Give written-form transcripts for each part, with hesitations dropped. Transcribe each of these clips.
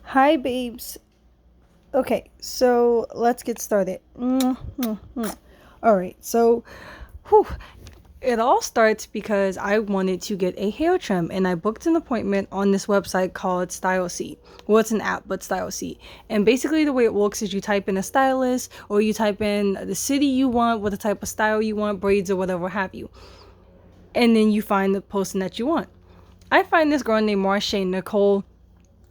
Hi, babes. Okay, so let's get started. All right, so whew, it all starts because I wanted to get a hair trim and I booked an appointment on this website called Style Seat. Well, it's an app, but Style Seat. And basically, the way it works is you type in a stylist or you type in the city you want, what the type of style you want, braids or whatever have you. And then you find the person that you want. I find this girl named Marche Nicole.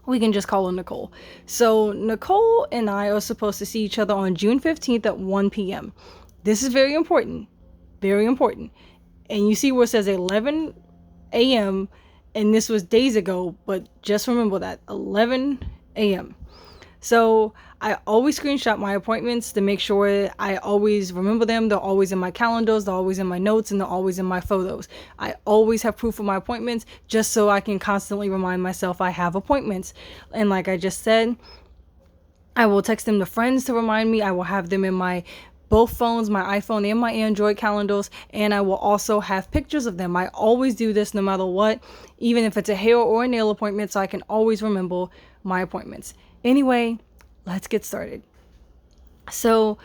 We can just call her Nicole. So Nicole and I are supposed to see each other on June 15th at 1 p.m. This is very important. Very important. And you see where it says 11 a.m. and this was days ago, but just remember that 11 a.m. So I always screenshot my appointments to make sure I always remember them. They're always in my calendars, they're always in my notes, and they're always in my photos. I always have proof of my appointments just so I can constantly remind myself I have appointments. And like I just said, I will text them to friends to remind me. I will have them in my both phones, my iPhone and my Android calendars, and I will also have pictures of them. I always do this no matter what, even if it's a hair or a nail appointment, so I can always remember my appointments. Anyway, let's get started. So,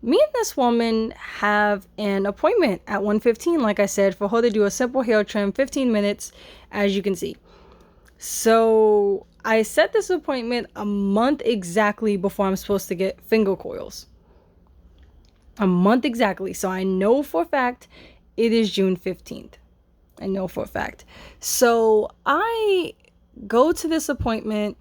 me and this woman have an appointment at 1:15, like I said, for her to do a simple hair trim, 15 minutes, as you can see. So, I set this appointment a month exactly before I'm supposed to get finger coils. A month exactly. So, I know for a fact it is June 15th. I know for a fact. So, I go to this appointment.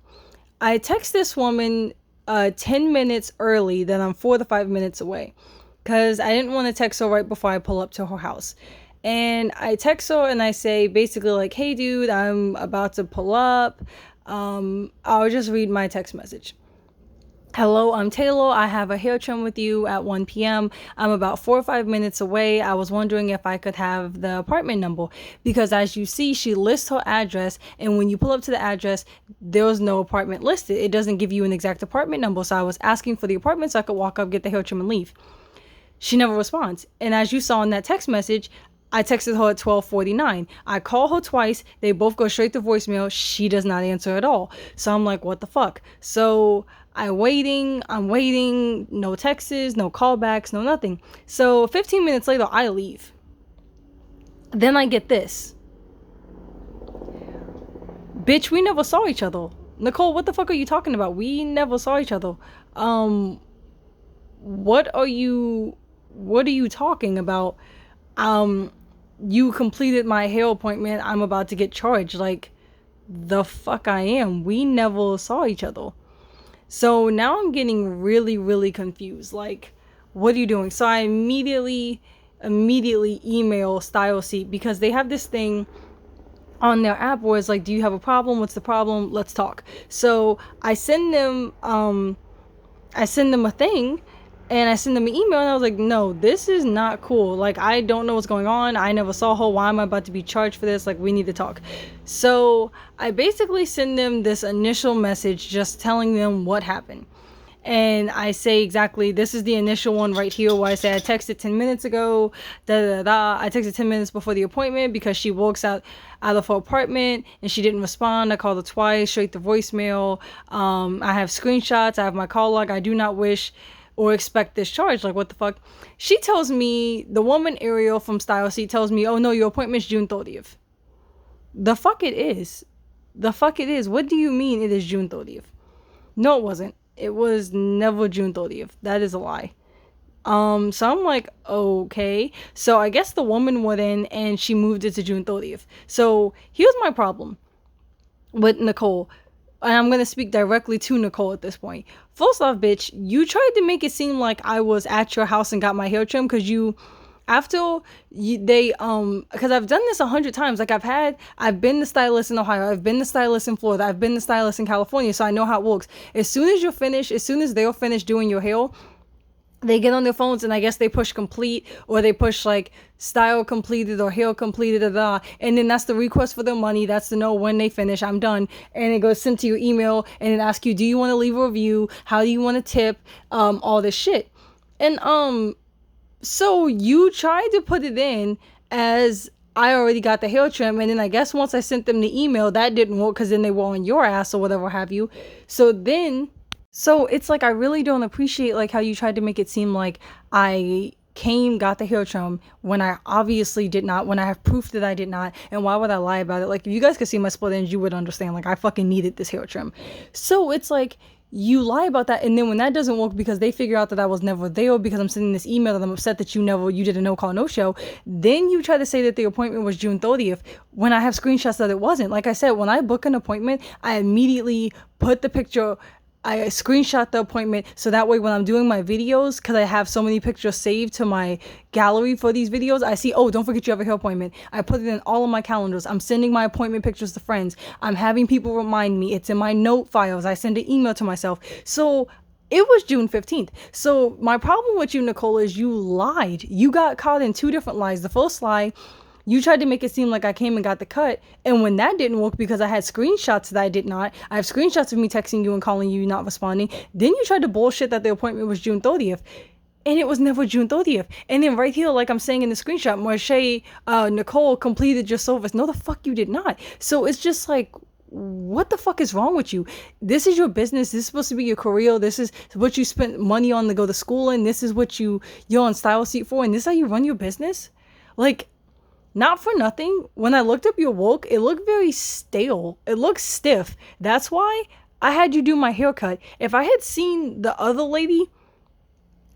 I text this woman 10 minutes early that I'm 4 to 5 minutes away because I didn't want to text her right before I pull up to her house. And I text her and I say basically like, hey dude, I'm about to pull up. I'll just read my text message. Hello, I'm Taylor. I have a hair trim with you at 1 p.m. I'm about 4 or 5 minutes away. I was wondering if I could have the apartment number because as you see, she lists her address. And when you pull up to the address, there's no apartment listed. It doesn't give you an exact apartment number. So I was asking for the apartment so I could walk up, get the hair trim and leave. She never responds. And as you saw in that text message, I texted her at 12:49. I call her twice. They both go straight to voicemail. She does not answer at all. So I'm like, what the fuck? So I'm waiting. No texts, no callbacks, no nothing. So 15 minutes later, I leave. Then I get this. Bitch, we never saw each other. Nicole, what the fuck are you talking about? We never saw each other. What are you talking about? You completed my hair appointment. I'm about to get charged. Like, the fuck I am. We never saw each other. So now I'm getting really, really confused. Like, what are you doing? So I immediately email Style Seat because they have this thing on their app where it's like, do you have a problem? What's the problem? Let's talk. So I send them a thing and I send them an email and I was like, no, this is not cool. Like, I don't know what's going on. I never saw her. Why am I about to be charged for this? Like, we need to talk. So I basically send them this initial message just telling them what happened. And I say exactly, this is the initial one right here where I say I texted 10 minutes ago, I texted 10 minutes before the appointment because she walks out of her apartment and she didn't respond. I called her twice, straight to voicemail. I have screenshots. I have my call log. I do not wish or expect this charge. Like, what the fuck? She tells me, the woman Ariel from Style Seat tells me, oh no, your appointment's June 30th. The fuck it is. The fuck it is. What do you mean it is June 30th? No, it wasn't. It was never June 30th. That is a lie. So I'm like, okay. So I guess the woman went in and she moved it to June 30th. So here's my problem with Nicole. And I'm going to speak directly to Nicole at this point. First off, bitch, you tried to make it seem like I was at your house and got my hair trimmed because because I've done this 100 times. Like, I've been the stylist in Ohio. I've been the stylist in Florida. I've been the stylist in California. So I know how it works. As soon as they're finished doing your hair, they get on their phones and I guess they push complete or they push like style completed or hair completed, and then that's the request for their money. That's to know when they finish, I'm done. And it goes sent to your email and it asks you, do you want to leave a review? How do you want to tip? All this shit. And so you tried to put it in as I already got the hair trim, and then I guess once I sent them the email, that didn't work because then they were on your ass or whatever have you. So it's like I really don't appreciate like how you tried to make it seem like I got the hair trim when I obviously did not, when I have proof that I did not, and why would I lie about it? Like if you guys could see my split ends, you would understand like I fucking needed this hair trim. So it's like you lie about that, and then when that doesn't work because they figure out that I was never there because I'm sending this email that I'm upset that you did a no call no show, then you try to say that the appointment was June 30th when I have screenshots that it wasn't. Like I said, when I book an appointment, I immediately put the picture, I screenshot the appointment so that way when I'm doing my videos, because I have so many pictures saved to my gallery for these videos, I see, oh, don't forget you have a hair appointment. I put it in all of my calendars. I'm sending my appointment pictures to friends. I'm having people remind me. It's in my note files. I send an email to myself. So it was June 15th. So my problem with you, Nicole, is you lied. You got caught in two different lies. The first lie, you tried to make it seem like I came and got the cut. And when that didn't work because I had screenshots that I did not, I have screenshots of me texting you and calling you not responding. Then you tried to bullshit that the appointment was June 30th. And it was never June 30th. And then right here, like I'm saying in the screenshot, Marche, Nicole completed your service. No, the fuck you did not. So it's just like, what the fuck is wrong with you? This is your business. This is supposed to be your career. This is what you spent money on to go to school in. This is what you're on style seat for. And this is how you run your business? Like, not for nothing, when I looked up your work, it looked very stale. It looked stiff. That's why I had you do my haircut. If I had seen the other lady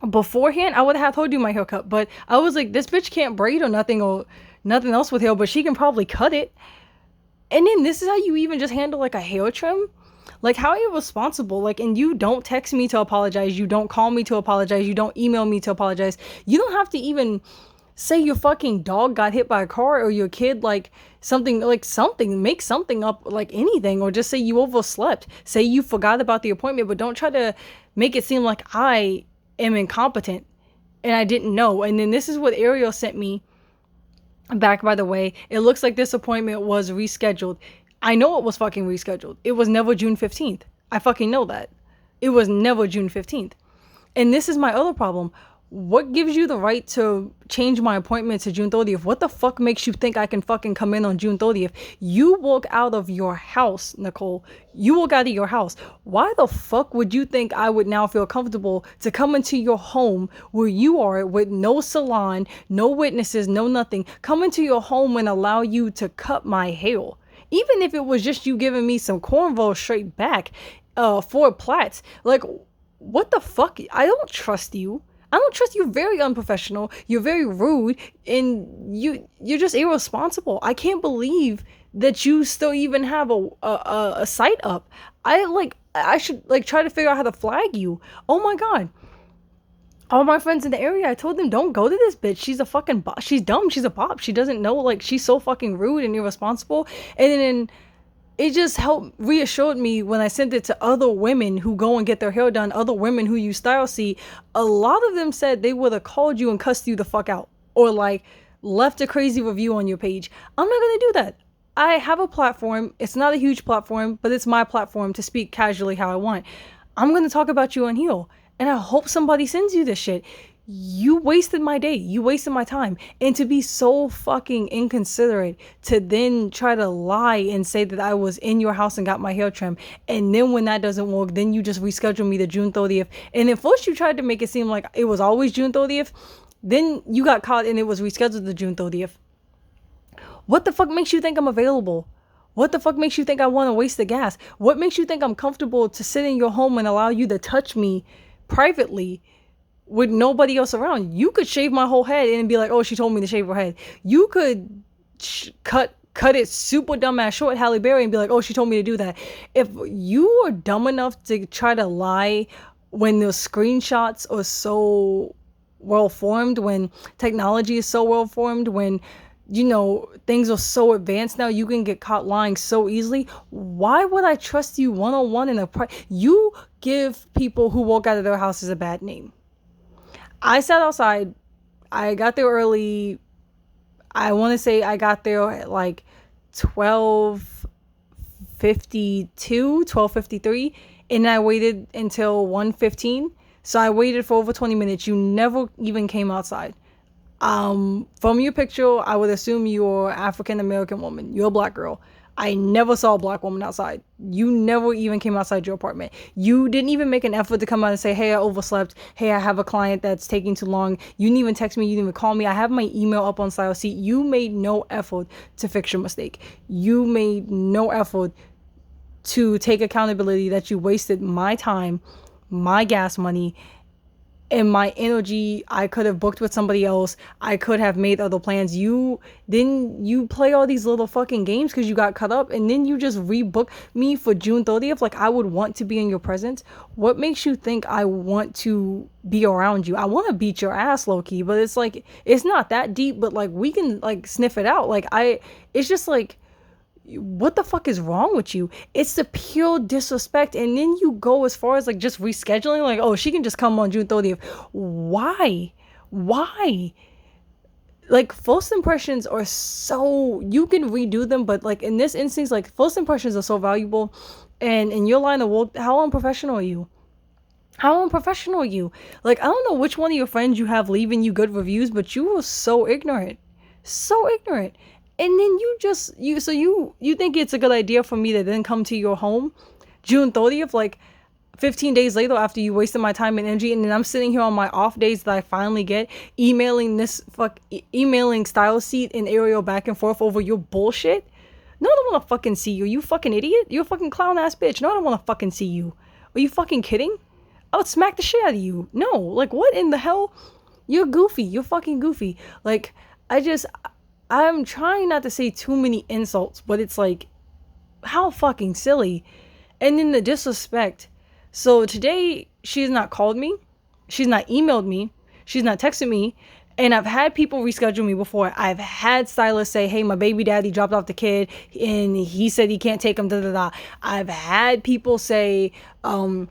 beforehand, I would have her do my haircut. But I was like, this bitch can't braid or nothing else with hair, but she can probably cut it. And then this is how you even just handle like a hair trim? Like, how are you responsible? Like, and you don't text me to apologize. You don't call me to apologize. You don't email me to apologize. You don't have to even say your fucking dog got hit by a car or your kid make something up, like anything, or just say you overslept, say you forgot about the appointment, but don't try to make it seem like I am incompetent and I didn't know. And then this is what Ariel sent me back, by the way. It looks like this appointment was rescheduled. I know it was fucking rescheduled. It was never June 15th. I fucking know that. It was never June 15th. And this is my other problem. What gives you the right to change my appointment to June 30th? What the fuck makes you think I can fucking come in on June 30th? You walk out of your house, Nicole. You walk out of your house. Why the fuck would you think I would now feel comfortable to come into your home where you are with no salon, no witnesses, no nothing, come into your home and allow you to cut my hair? Even if it was just you giving me some cornrows straight back, 4 plaits. Like, what the fuck? I don't trust you. I don't trust you. Very unprofessional. You're very rude, and you're just irresponsible. I can't believe that you still even have a site up. I should like try to figure out how to flag you. Oh my god. All my friends in the area, I told them don't go to this bitch. She's a fucking bop. She's dumb. She's a bop. She doesn't know, like, she's so fucking rude and irresponsible. And then it just reassured me when I sent it to other women who go and get their hair done, other women who use Style Seat. A lot of them said they would have called you and cussed you the fuck out, or like left a crazy review on your page. I'm not gonna do that. I have a platform. It's not a huge platform, but it's my platform to speak casually how I want. I'm gonna talk about you on here, and I hope somebody sends you this shit. You wasted my day. You wasted my time. And to be so fucking inconsiderate to then try to lie and say that I was in your house and got my hair trimmed. And then when that doesn't work, then you just reschedule me to June 30th. And at first you tried to make it seem like it was always June 30th. Then you got caught and it was rescheduled to June 30th. What the fuck makes you think I'm available? What the fuck makes you think I want to waste the gas? What makes you think I'm comfortable to sit in your home and allow you to touch me privately with nobody else around? You could shave my whole head and be like, oh, she told me to shave her head. You could cut it super dumbass short, Halle Berry, and be like, oh, she told me to do that. If you are dumb enough to try to lie when the screenshots are so well formed, when technology is so well formed, when things are so advanced now, you can get caught lying so easily. Why would I trust you one-on-one in you give people who walk out of their houses a bad name. I sat outside. I got there early. I want to say I got there at like 12:52, 12:53, and I waited until 1:15. So I waited for over 20 minutes. You never even came outside. From your picture, I would assume you're African American woman. You're a black girl. I never saw a black woman outside. You never even came outside your apartment. You didn't even make an effort to come out and say, hey, I overslept. Hey, I have a client that's taking too long. You didn't even text me. You didn't even call me. I have my email up on Style Seat. You made no effort to fix your mistake. You made no effort to take accountability that you wasted my time, my gas money, and my energy. I could have booked with somebody else. I could have made other plans. You play all these little fucking games because you got cut up, and then you just rebook me for June 30th. Like, I would want to be in your presence. What makes you think I want to be around you? I want to beat your ass, low-key, but it's like, it's not that deep, but like, we can like sniff it out. Like, it's just like, what the fuck is wrong with you? It's the pure disrespect. And then you go as far as like just rescheduling, like, oh, she can just come on June 30th. Why Like, first impressions are so, you can redo them, but like in this instance, like, first impressions are so valuable. And in your line of work, how unprofessional are you? Like, I don't know which one of your friends you have leaving you good reviews, but you were so ignorant. And then you think it's a good idea for me to then come to your home June 30th, like 15 days later, after you wasted my time and energy, and then I'm sitting here on my off days that I finally get, emailing Style Seat and Ariel back and forth over your bullshit. No, I don't want to fucking see you. You fucking idiot. You're a fucking clown ass bitch. No, I don't want to fucking see you. Are you fucking kidding? I would smack the shit out of you. No, like, what in the hell? You're goofy. You're fucking goofy. Like, I'm trying not to say too many insults, but it's like, how fucking silly. And then the disrespect. So today, she's not called me. She's not emailed me. She's not texted me. And I've had people reschedule me before. I've had stylists say, hey, my baby daddy dropped off the kid and he said he can't take him, da da da. I've had people say, one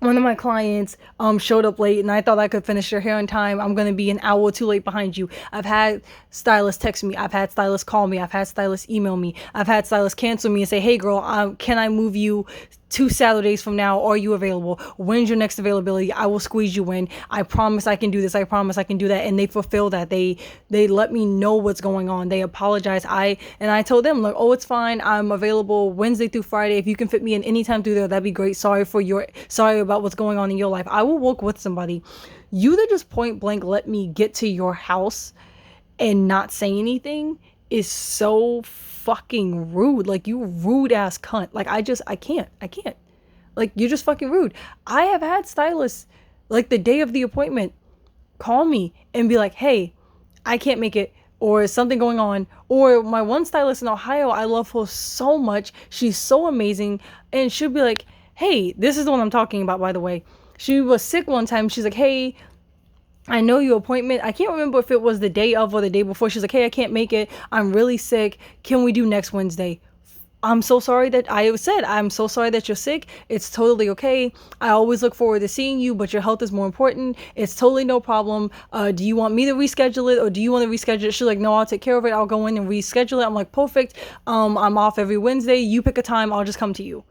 of my clients showed up late and I thought I could finish their hair in time. I'm going to be an hour or two late behind you. I've had stylists text me. I've had stylists call me. I've had stylists email me. I've had stylists cancel me and say, hey girl, can I move you 2 Saturdays from now? Are you available? When's your next availability? I will squeeze you in. I promise I can do this. I promise I can do that. And they fulfill that. They let me know what's going on. They apologize. I told them, like, oh, it's fine. I'm available Wednesday through Friday. If you can fit me in anytime through there, that'd be great. Sorry about what's going on in your life. I will work with somebody. You that just point blank let me get to your house and not say anything is so fucking rude. Like, you rude ass cunt. Like, I can't. Like, you're just fucking rude. I have had stylists, like, the day of the appointment call me and be like, hey, I can't make it, or something going on. Or my one stylist in Ohio, I love her so much. She's so amazing. And she'll be like, hey, this is the one I'm talking about, by the way. She was sick one time. She's like, hey, I know your appointment. I can't remember if it was the day of or the day before. She's like, hey, I can't make it. I'm really sick. Can we do next Wednesday? I'm so sorry that I'm so sorry that you're sick. It's totally okay. I always look forward to seeing you, but your health is more important. It's totally no problem. Do you want me to reschedule it or do you want to reschedule it? She's like, no, I'll take care of it. I'll go in and reschedule it. I'm like, perfect. I'm off every Wednesday. You pick a time. I'll just come to you.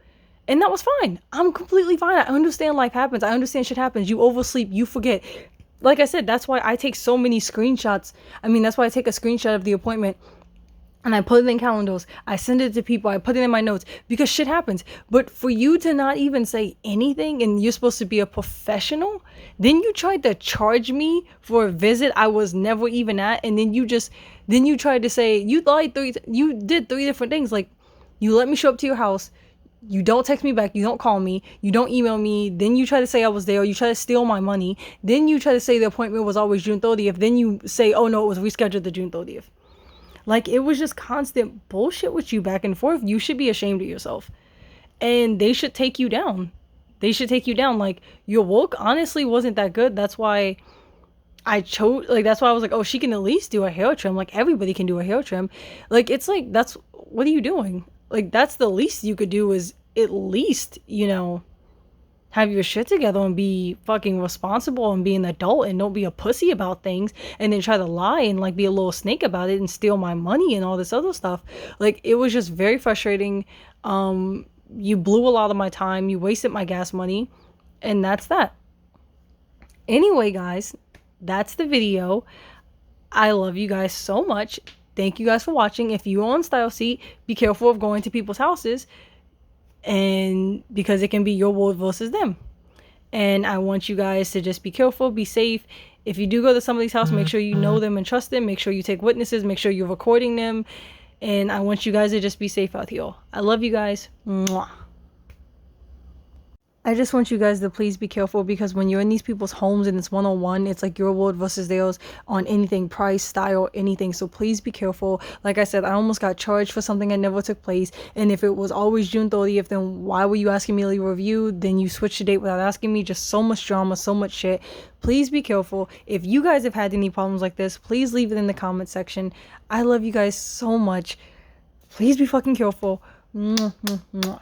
And that was fine. I'm completely fine. I understand life happens. I understand shit happens. You oversleep. You forget. Like I said, that's why I take so many screenshots. That's why I take a screenshot of the appointment and I put it in calendars. I send it to people. I put it in my notes because shit happens. But for you to not even say anything and you're supposed to be a professional, then you tried to charge me for a visit I was never even at. And then you tried to say, you did 3 different things. Like, you let me show up to your house. You don't text me back. You don't call me. You don't email me. Then you try to say I was there. You try to steal my money. Then you try to say the appointment was always June 30th. Then you say, oh no, it was rescheduled to June 30th. Like, it was just constant bullshit with you back and forth. You should be ashamed of yourself. And they should take you down. Like, your work honestly wasn't that good. That's why that's why I was like, oh, she can at least do a hair trim. Like, everybody can do a hair trim. Like, it's like, what are you doing? Like, that's the least you could do is at least, have your shit together and be fucking responsible and be an adult and don't be a pussy about things and then try to lie and like be a little snake about it and steal my money and all this other stuff. Like, it was just very frustrating. You blew a lot of my time. You wasted my gas money. And that's that. Anyway, guys, that's the video. I love you guys so much. Thank you guys for watching. If you're on Style Seat, be careful of going to people's houses, and because it can be your world versus them. And I want you guys to just be careful, be safe. If you do go to somebody's house, make sure you know them and trust them. Make sure you take witnesses. Make sure you're recording them. And I want you guys to just be safe out here. I love you guys. Mwah. I just want you guys to please be careful, because when you're in these people's homes and it's one-on-one, it's like your world versus theirs on anything, price, style, anything. So please be careful. Like I said, I almost got charged for something that never took place. And if it was always June 30th, then why were you asking me to leave a review? Then you switched the date without asking me. Just so much drama, so much shit. Please be careful. If you guys have had any problems like this, please leave it in the comment section. I love you guys so much. Please be fucking careful. Mwah, mwah, mwah.